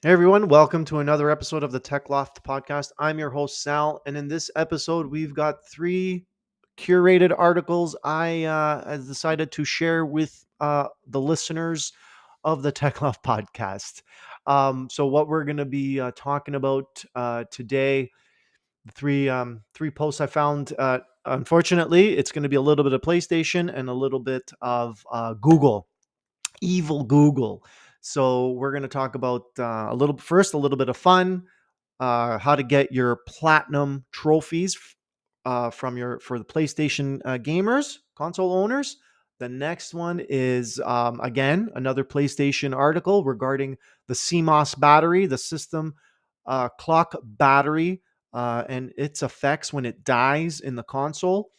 Hey everyone, welcome to another episode of the Tech Loft podcast. I'm your host Sal, and in this episode, we've got three curated articles I decided to share with the listeners of the Tech Loft podcast. So, what we're going to be talking about today, three posts I found. Unfortunately, it's going to be a little bit of PlayStation and a little bit of Google, evil Google. So we're going to talk about a little bit of fun, how to get your platinum trophies for the PlayStation gamers, console owners. The next one is again another PlayStation article regarding the CMOS battery, the system clock battery, and its effects when it dies in the console.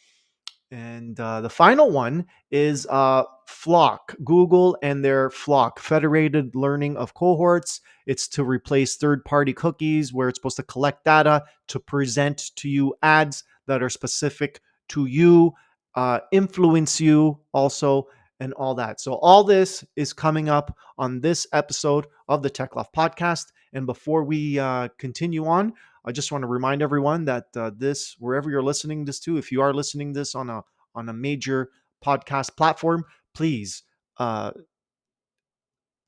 And the final one is FLoC, Google and their FLoC, Federated Learning of Cohorts. It's to replace third party cookies where it's supposed to collect data to present to you ads that are specific to you, influence you also, and all that. So, all this is coming up on this episode of the Tech Loft podcast. And before we continue on, I just want to remind everyone that this, wherever you're listening this to, if you are listening this on a major podcast platform, please uh,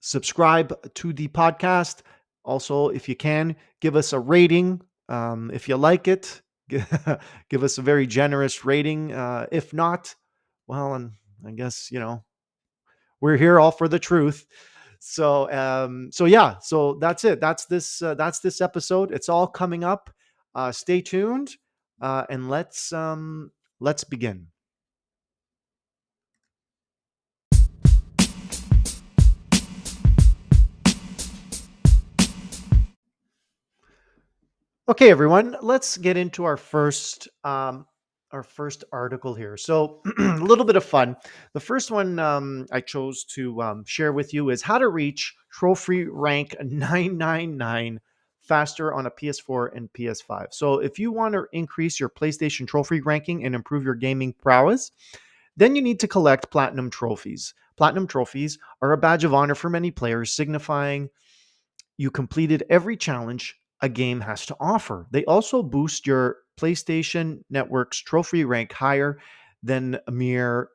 subscribe to the podcast. Also, if you can, give us a rating. If you like it, give us a very generous rating. If not, well, and I guess we're here all for the truth. So yeah, so that's it. That's this episode. It's all coming up. Stay tuned, and let's begin. Okay, everyone, let's get into our first article here. So, a little bit of fun. The first one I chose to share with you is how to reach trophy rank 999 faster on a PS4 and PS5. So, if you want to increase your PlayStation trophy ranking and improve your gaming prowess, then you need to collect platinum trophies. Platinum trophies are a badge of honor for many players, signifying you completed every challenge a game has to offer. They also boost your PlayStation Network's trophy rank higher than a mere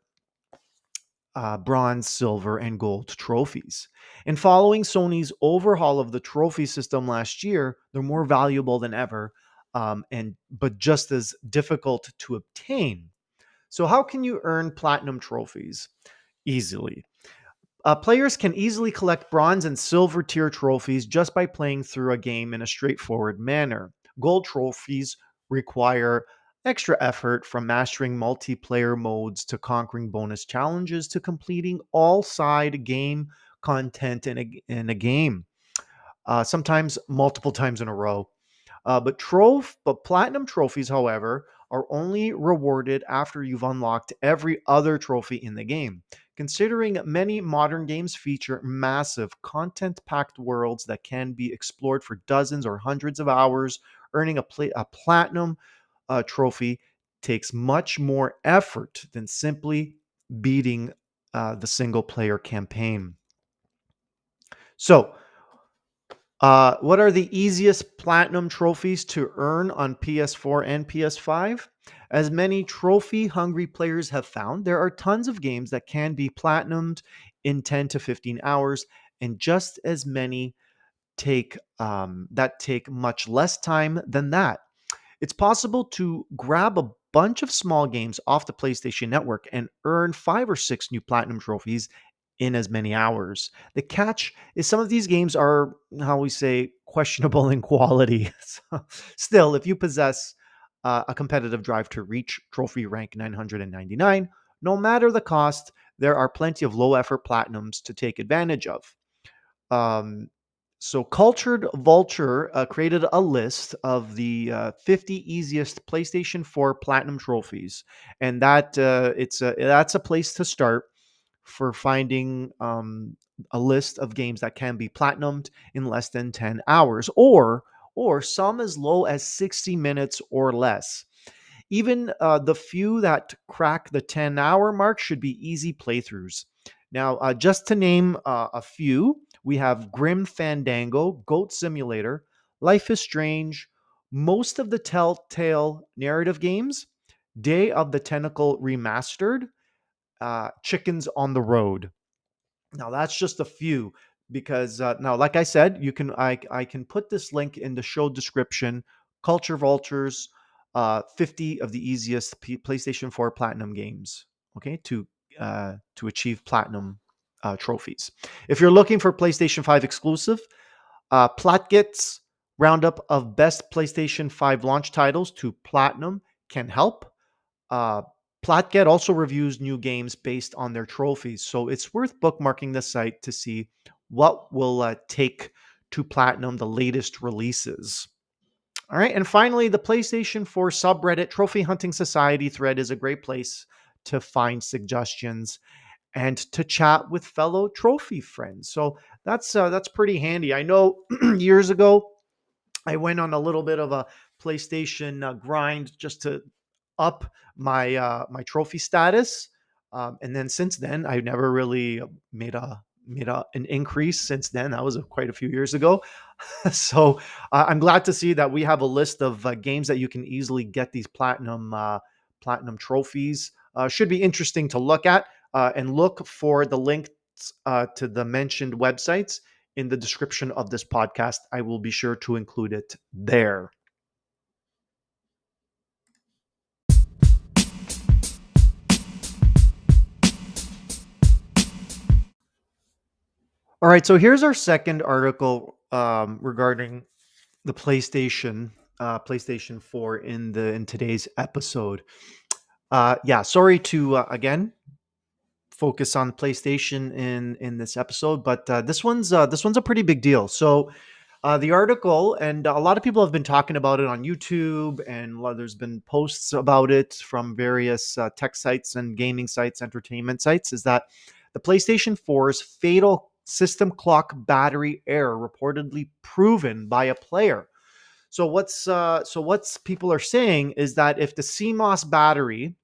bronze, silver, and gold trophies. And following Sony's overhaul of the trophy system last year, they're more valuable than ever, and but just as difficult to obtain. So, how can you earn platinum trophies? Easily. Players can easily collect bronze and silver tier trophies just by playing through a game in a straightforward manner. Gold trophies require extra effort, from mastering multiplayer modes to conquering bonus challenges to completing all side game content in a game, sometimes multiple times in a row. But platinum trophies, however, are only rewarded after you've unlocked every other trophy in the game. Considering many modern games feature massive content-packed worlds that can be explored for dozens or hundreds of hours, earning a platinum trophy takes much more effort than simply beating the single-player campaign. So, what are the easiest platinum trophies to earn on PS4 and PS5? As many trophy hungry players have found, there are tons of games that can be platinumed in 10 to 15 hours, and just as many take much less time than that. It's possible to grab a bunch of small games off the PlayStation Network and earn 5 or 6 new platinum trophies in as many hours. The catch is some of these games are, how we say, questionable in quality. So, still, if you possess a competitive drive to reach trophy rank 999, no matter the cost, there are plenty of low effort platinums to take advantage of. Um, so Cultured Vulture created a list of the 50 easiest PlayStation 4 Platinum trophies, and that's a place to start for finding a list of games that can be platinumed in less than 10 hours, or some as low as 60 minutes or less. Even the few that crack the 10-hour mark should be easy playthroughs. Now, just to name a few, We have Grim Fandango, Goat Simulator, Life is Strange, most of the Telltale narrative games, Day of the Tentacle Remastered, Chickens on the Road. Now that's just a few because now, like I said, I can put this link in the show description. Culture Vultures, 50 of the easiest PlayStation 4 Platinum games. Okay, to achieve platinum trophies. If you're looking for PlayStation 5 exclusive, Platget's roundup of best PlayStation 5 launch titles to platinum can help. Uh, Platget also reviews new games based on their trophies, so it's worth bookmarking the site to see what will take to platinum the latest releases. All right, and finally, the PlayStation 4 subreddit Trophy Hunting Society thread is a great place to find suggestions and to chat with fellow trophy friends. So that's pretty handy. I know years ago I went on a little bit of a PlayStation grind just to up my trophy status, and then since then I never really made an increase. Since then, that was quite a few years ago. So I'm glad to see that we have a list of games that you can easily get these platinum trophies. Should be interesting to look at, and look for the links to the mentioned websites in the description of this podcast. I will be sure to include it there. All right, so here's our second article regarding the PlayStation 4 in today's episode. Yeah, sorry to again focus on PlayStation in this episode, but this one's a pretty big deal. So the article, and a lot of people have been talking about it on YouTube, and there's been posts about it from various tech sites and gaming sites, entertainment sites, is that the PlayStation 4's fatal system clock battery error reportedly proven by a player. So what's people are saying is that if the CMOS battery,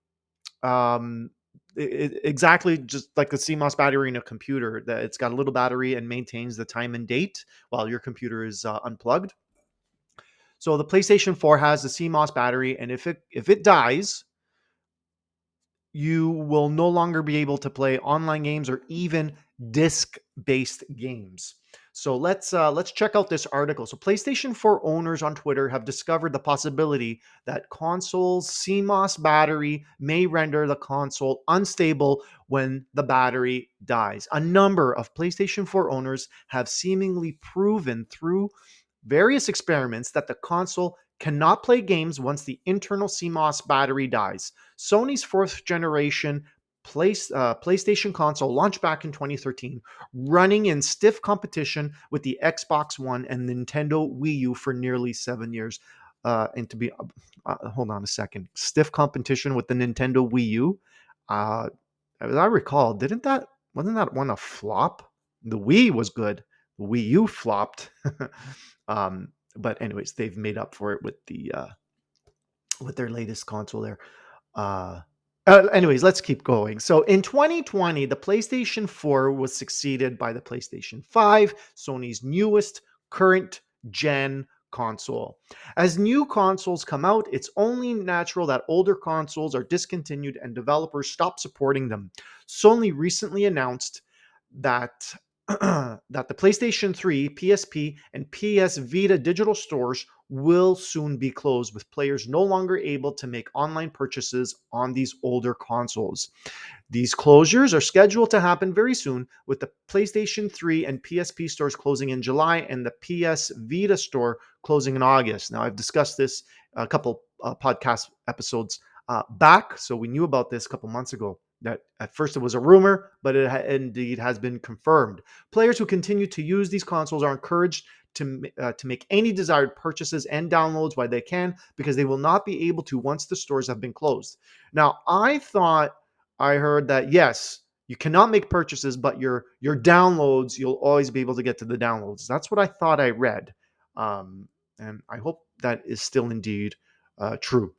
um, exactly just like the CMOS battery in a computer, that it's got a little battery and maintains the time and date while your computer is unplugged. So the PlayStation 4 has the CMOS battery, and if it dies, you will no longer be able to play online games or even disc-based games. So let's check out this article. So PlayStation 4 owners on Twitter have discovered the possibility that console's CMOS battery may render the console unstable when the battery dies. A number of PlayStation 4 owners have seemingly proven through various experiments that the console cannot play games once the internal CMOS battery dies. Sony's fourth generation PlayStation console launched back in 2013, running in stiff competition with the Xbox One and Nintendo Wii U for nearly 7 years. And to be, hold on a second, stiff competition with the Nintendo Wii U. As I recall, wasn't that one a flop? The Wii was good. The Wii U flopped. But anyways, they've made up for it with their latest console there. Uh, Anyways, let's keep going. So in 2020, the PlayStation 4 was succeeded by the PlayStation 5, Sony's newest current gen console. As new consoles come out, it's only natural that older consoles are discontinued and developers stop supporting them. Sony recently announced that that the PlayStation 3, PSP, and PS Vita digital stores will soon be closed, with players no longer able to make online purchases on these older consoles. These closures are scheduled to happen very soon, with the PlayStation 3 and PSP stores closing in July and the PS Vita store closing in August. Now, I've discussed this a couple podcast episodes back, so we knew about this a couple months ago. That at first it was a rumor, but it indeed has been confirmed. Players who continue to use these consoles are encouraged to make any desired purchases and downloads while they can, because they will not be able to once the stores have been closed. Now, I thought I heard that yes, you cannot make purchases, but your downloads, you'll always be able to get to the downloads. That's what I thought I read, and I hope that is still indeed true.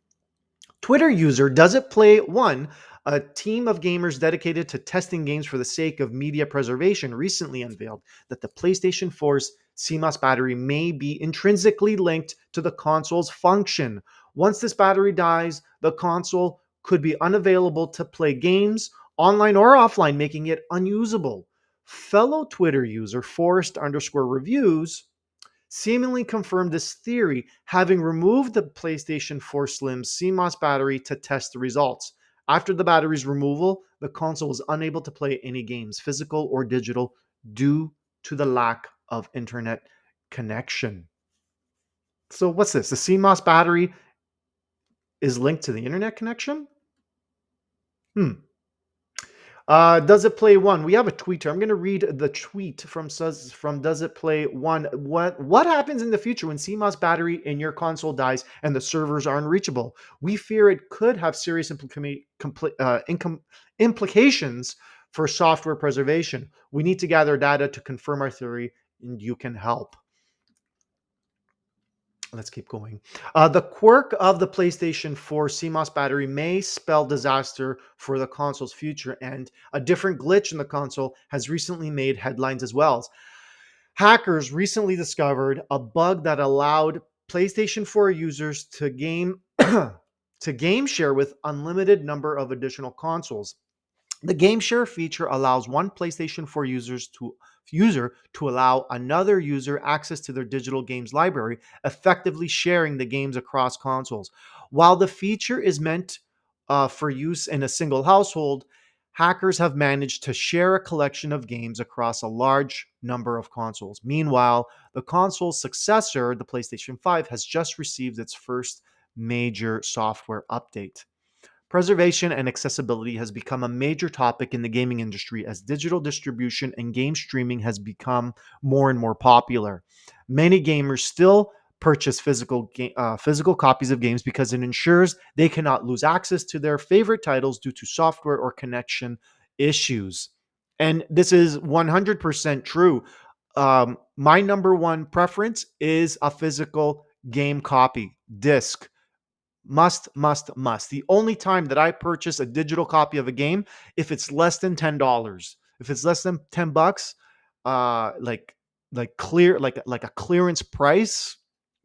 Twitter user Does It Play One A team of gamers dedicated to testing games for the sake of media preservation recently unveiled that the PlayStation 4's CMOS battery may be intrinsically linked to the console's function. Once this battery dies, the console could be unavailable to play games online or offline, making it unusable. Fellow Twitter user Forrest underscore reviews seemingly confirmed this theory, having removed the PlayStation 4 Slim's CMOS battery to test the results. After the battery's removal, the console was unable to play any games, physical or digital, due to the lack of internet connection. So, what's this? The CMOS battery is linked to the internet connection? Hmm. Does it play one? We have a tweet here. I'm going to read the tweet from Does it play one? What happens in the future when CMOS battery in your console dies and the servers are unreachable? We fear it could have serious implications for software preservation. We need to gather data to confirm our theory, and you can help. Let's keep going. The quirk of the PlayStation 4 CMOS battery may spell disaster for the console's future, and a different glitch in the console has recently made headlines as well. Hackers recently discovered a bug that allowed PlayStation 4 users to game to game share with unlimited number of additional consoles. The game share feature allows one PlayStation 4 user to allow another user access to their digital games library, effectively sharing the games across consoles. While the feature is meant for use in a single household, hackers have managed to share a collection of games across a large number of consoles. Meanwhile, the console's successor, the PlayStation 5, has just received its first major software update. Preservation and accessibility has become a major topic in the gaming industry as digital distribution and game streaming has become more and more popular. Many gamers still purchase physical copies of games because it ensures they cannot lose access to their favorite titles due to software or connection issues. And this is 100% true. My number one preference is a physical game copy, disc. Must. The only time that I purchase a digital copy of a game, if it's less than $10. If it's less than $10, like like a clearance price,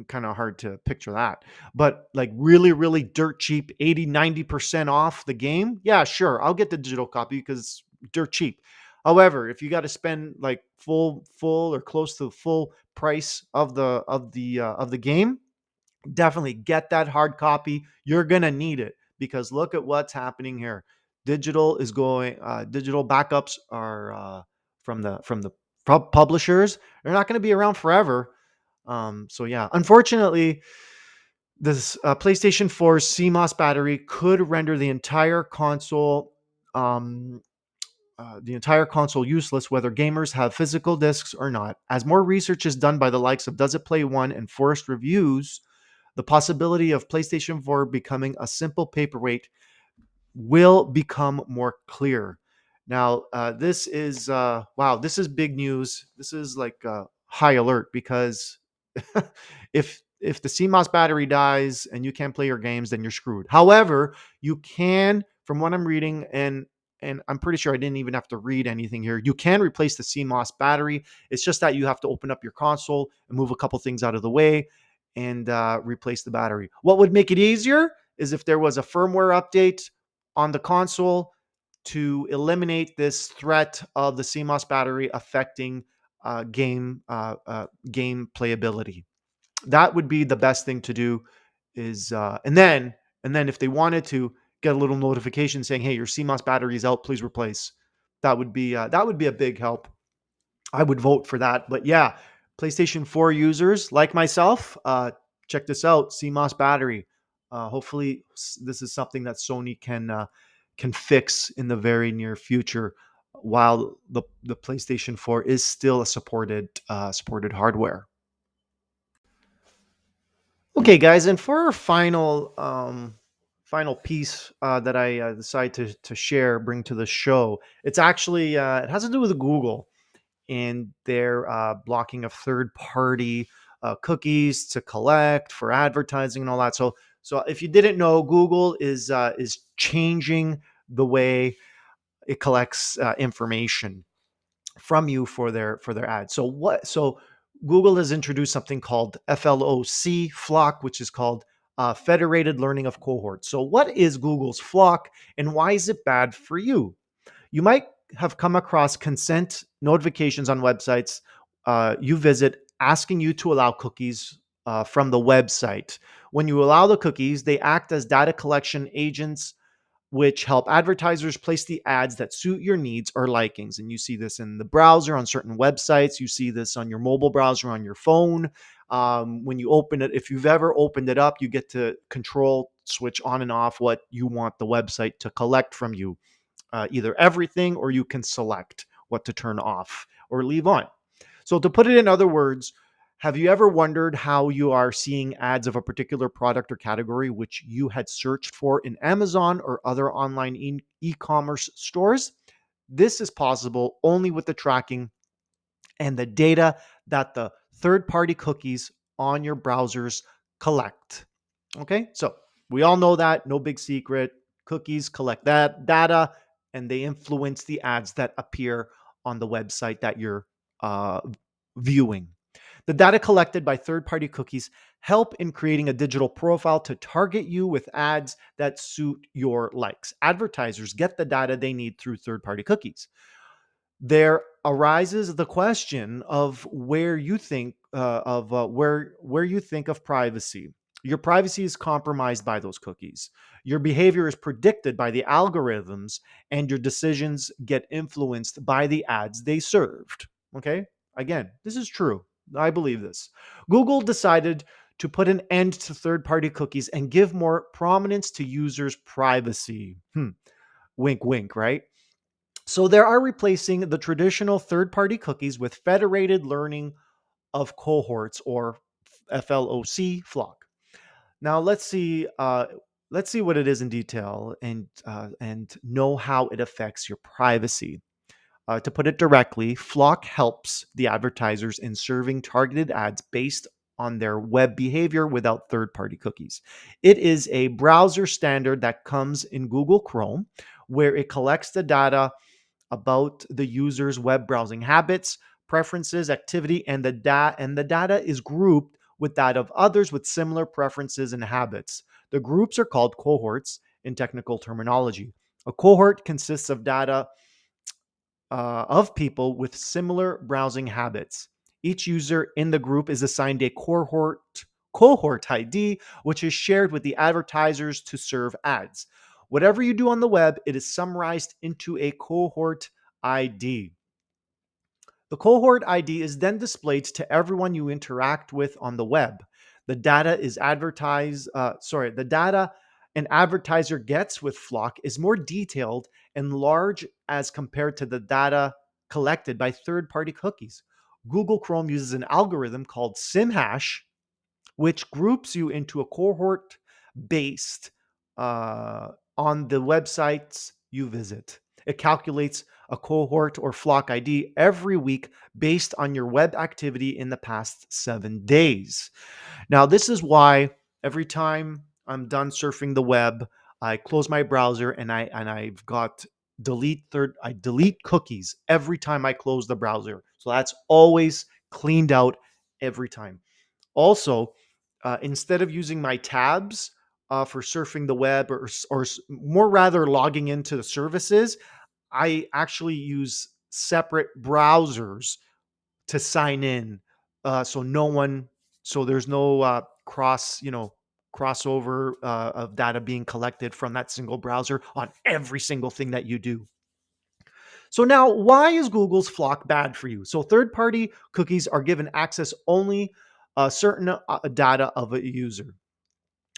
kind of hard to picture that. But like really dirt cheap, 80-90% off the game. Yeah, sure. I'll get the digital copy because it's dirt cheap. However, if you got to spend like full or close to the full price of the game, definitely get that hard copy. You're going to need it because look at what's happening here. Digital backups are from the publishers. They're not going to be around forever. So yeah, unfortunately, this PlayStation 4's CMOS battery could render the entire console useless, whether gamers have physical discs or not. As more research is done by the likes of Does It Play One and Forest Reviews, the possibility of PlayStation 4 becoming a simple paperweight will become more clear. Now, this is wow, this is big news. This is like high alert because if the CMOS battery dies and you can't play your games, then you're screwed. However, you can, from what I'm reading, and I'm pretty sure I didn't even have to read anything here. You can replace the CMOS battery. It's just that you have to open up your console and move a couple things out of the way and replace the battery. What would make it easier is if there was a firmware update on the console to eliminate this threat of the CMOS battery affecting game playability. That would be the best thing to do. And then if they wanted to get a little notification saying, "Hey, your CMOS battery is out. Please replace." That would be a big help. I would vote for that. But yeah, PlayStation 4 users like myself, check this out: CMOS battery. Hopefully, this is something that Sony can fix in the very near future, while the PlayStation 4 is still a supported hardware. Okay, guys, and for our final piece that I decide to share, bring to the show, it's actually it has to do with Google and their blocking of third-party cookies to collect for advertising and all that. So if you didn't know, Google is changing the way it collects information from you for their ads. So Google has introduced something called FLoC, FLoC, which is called Federated Learning of Cohorts. So what is Google's FLoC and why is it bad for you? You might have come across consent notifications on websites you visit asking you to allow cookies from the website. When you allow the cookies, they act as data collection agents which help advertisers place the ads that suit your needs or likings. And you see this in the browser on certain websites. You see this on your mobile browser on your phone. When you open it, if you've ever opened it up, you get to control switch on and off what you want the website to collect from you, either everything, or you can select what to turn off or leave on. So, to put it in other words, have you ever wondered how you are seeing ads of a particular product or category which you had searched for in Amazon or other online e-commerce stores? This is possible only with the tracking and the data that the third-party cookies on your browsers collect. Okay, so we all know that, no big secret. Cookies collect that data and they influence the ads that appear on the website that you're uh, viewing. The data collected by third party cookies help in creating a digital profile to target you with ads that suit your likes. Advertisers get the data they need through third party cookies. There arises the question of where you think where you think of privacy. Your privacy is compromised by those cookies. Your behavior is predicted by the algorithms, and your decisions get influenced by the ads they served. Okay, again, this is true. I believe this. Google decided to put an end to third-party cookies and give more prominence to users' privacy. Wink, wink, right? So they are replacing the traditional third-party cookies with federated learning of cohorts, or FLoC, FLoC. Now let's see what it is in detail and know how it affects your privacy. To put it directly, FLoC helps the advertisers in serving targeted ads based on their web behavior without third-party cookies. It is a browser standard that comes in Google Chrome, where it collects the data about the user's web browsing habits, preferences, activity, and the data is grouped with that of others with similar preferences and habits. The groups are called cohorts in technical terminology. A cohort consists of data of people with similar browsing habits. Each user in the group is assigned a cohort ID, which is shared with the advertisers to serve ads. Whatever you do on the web, it is summarized into a cohort ID. The cohort ID is then displayed to everyone you interact with on the web. The data is the data an advertiser gets with FLoC is more detailed and large as compared to the data collected by third-party cookies. Google Chrome uses an algorithm called SIMHash, which groups you into a cohort based on the websites you visit. It calculates a cohort or FLoC ID every week based on your web activity in the past 7 days. Now, this is why every time I'm done surfing the web, I close my browser and I've got I delete cookies every time I close the browser. So that's always cleaned out every time. Also, instead of using my tabs for surfing the web or more rather logging into the services, I actually use separate browsers to sign in. So no one, so there's no crossover of data being collected from that single browser on every single thing that you do. So now, why is Google's FLoC bad for you? So third-party cookies are given access only certain data of a user.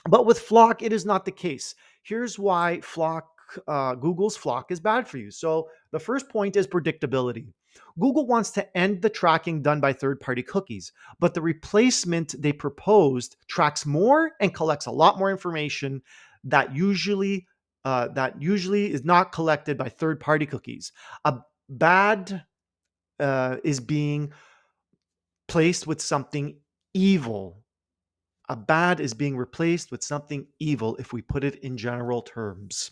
But with FLoC, it is not the case. Here's why Google's FLoC is bad for you. So the first point is predictability. Google wants to end the tracking done by third-party cookies, but the replacement they proposed tracks more and collects a lot more information that usually is not collected by third-party cookies. A bad is being placed with something evil. A bad is being replaced with something evil if we put it in general terms.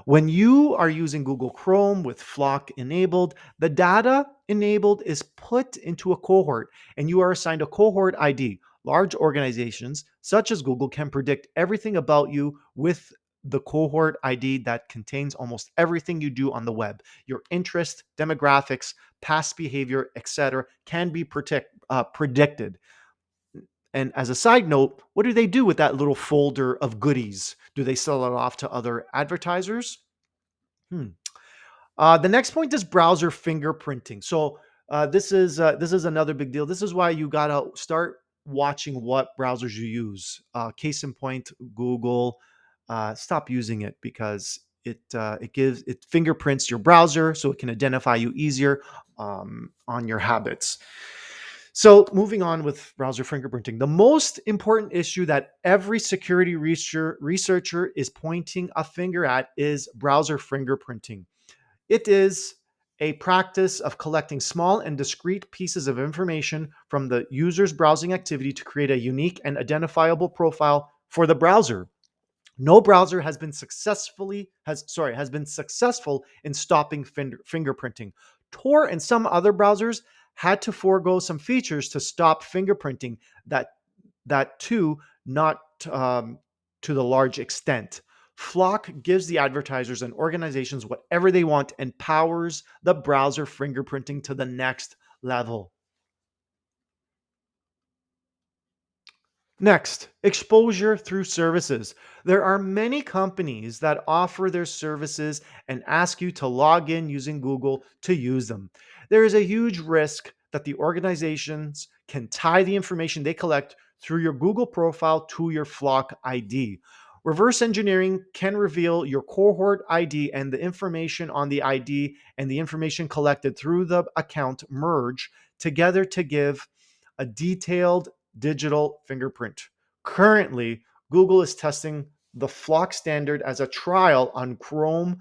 When you are using Google Chrome with FLoC enabled, the data enabled is put into a cohort and you are assigned a cohort ID. Large organizations such as Google can predict everything about you with the cohort ID that contains almost everything you do on the web. Your interest, demographics, past behavior, etc., can be predicted. And as a side note, what do they do with that little folder of goodies? Do they sell it off to other advertisers? Hmm. The next point is browser fingerprinting. So this is another big deal. This is why you gotta start watching what browsers you use. Case in point, Google. Stop using it because it fingerprints your browser so it can identify you easier on your habits. So moving on with browser fingerprinting, the most important issue that every security researcher is pointing a finger at is browser fingerprinting. It is a practice of collecting small and discrete pieces of information from the user's browsing activity to create a unique and identifiable profile for the browser. No browser has been successful in stopping fingerprinting. Tor and some other browsers had to forego some features to stop fingerprinting that that too not to the large extent. FLoC gives the advertisers and organizations whatever they want and powers the browser fingerprinting to the next level. Next, exposure through services. There are many companies that offer their services and ask you to log in using Google to use them. There is a huge risk that the organizations can tie the information they collect through your Google profile to your FLoC ID. Reverse engineering can reveal your cohort ID and the information on the ID and the information collected through the account merge together to give a detailed digital fingerprint. Currently, Google is testing the FLoC standard as a trial on Chrome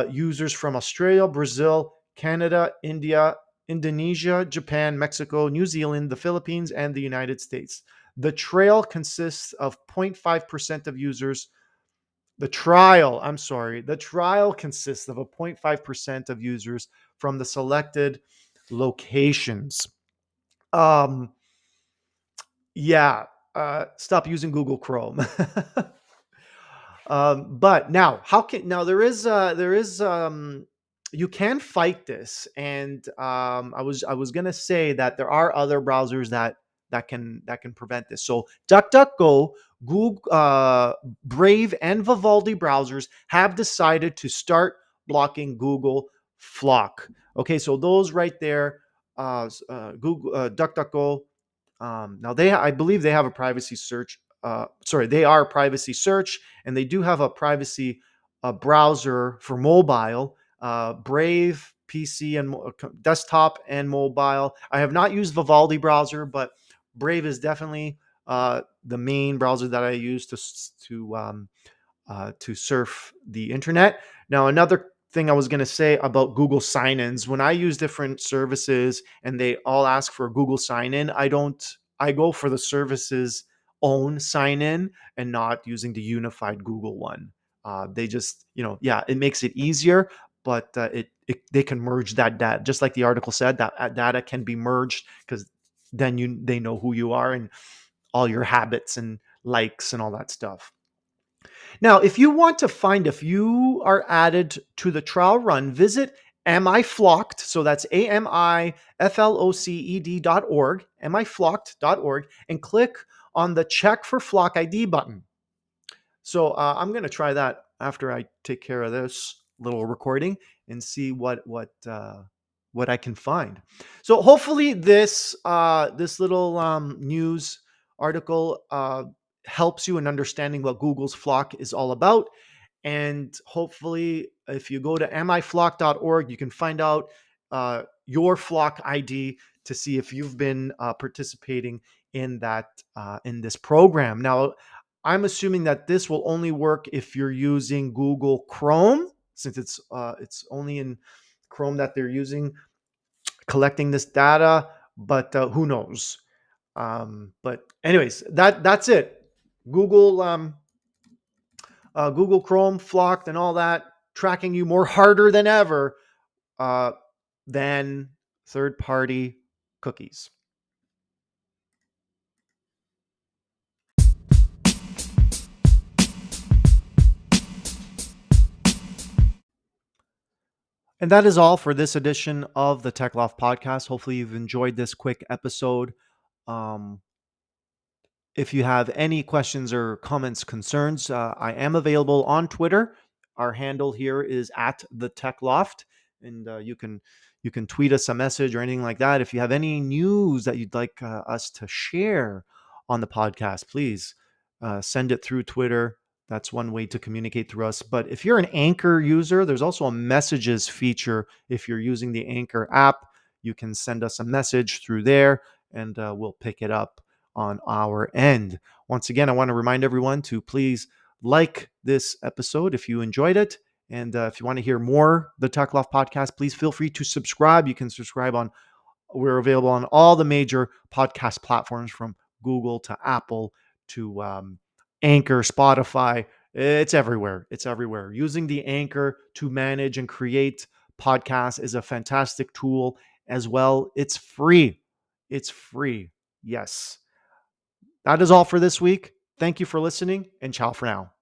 users from Australia, Brazil, Canada, India, Indonesia, Japan, Mexico, New Zealand, the Philippines, and the United States. The trial consists of 0.5% of users. The trial consists of a 0.5% of users from the selected locations. Um, yeah, stop using Google Chrome. But now, how can now there is you can fight this, and I was gonna say that there are other browsers that can prevent this. So DuckDuckGo, Google, Brave, and Vivaldi browsers have decided to start blocking Google FLoC. Okay, so those right there, Google, DuckDuckGo. Now I believe they have a privacy search. They are a privacy search, and they do have a privacy browser for mobile. Brave PC and desktop and mobile. I have not used Vivaldi browser, but Brave is definitely the main browser that I use to surf the internet. Now, another thing I was going to say about Google sign-ins, when I use different services and they all ask for a Google sign-in, I go for the service's own sign-in and not using the unified Google one. They just, yeah, it makes it easier, but they can merge that data, just like the article said, that data can be merged because then they know who you are and all your habits and likes and all that stuff. Now, if you want to find if you are added to the trial run, visit amiflocked, so that's amifloced.org, amiflocked.org, and click on the check for FLoC ID button. So I'm going to try that after I take care of this little recording and see what I can find. So hopefully this little news article helps you in understanding what Google's FLoC is all about. And hopefully, if you go to amiflock.org, you can find out your FLoC ID to see if you've been participating in in this program. Now, I'm assuming that this will only work if you're using Google Chrome, since it's only in Chrome that they're using collecting this data. But who knows? But anyways, that's it. Google Google Chrome, FLoC, and all that, tracking you more harder than ever uh, than third-party cookies. And that is all for this edition of the Tech Loft podcast. Hopefully, you've enjoyed this quick episode. Um, If you have any questions or comments, concerns, I am available on Twitter. Our handle here is at the Tech Loft, and you can tweet us a message or anything like that. If you have any news that you'd like us to share on the podcast, please send it through Twitter. That's one way to communicate through us. But if you're an Anchor user, there's also a messages feature. If you're using the Anchor app, you can send us a message through there, and we'll pick it up on our end. Once again, I want to remind everyone to please like this episode if you enjoyed it. And if you want to hear more the Tech Loft podcast, please feel free to subscribe. You can subscribe on, we're available on all the major podcast platforms from Google to Apple to Anchor, Spotify. It's everywhere. It's everywhere. Using the Anchor to manage and create podcasts is a fantastic tool as well. It's free. It's free. Yes. That is all for this week. Thank you for listening, and ciao for now.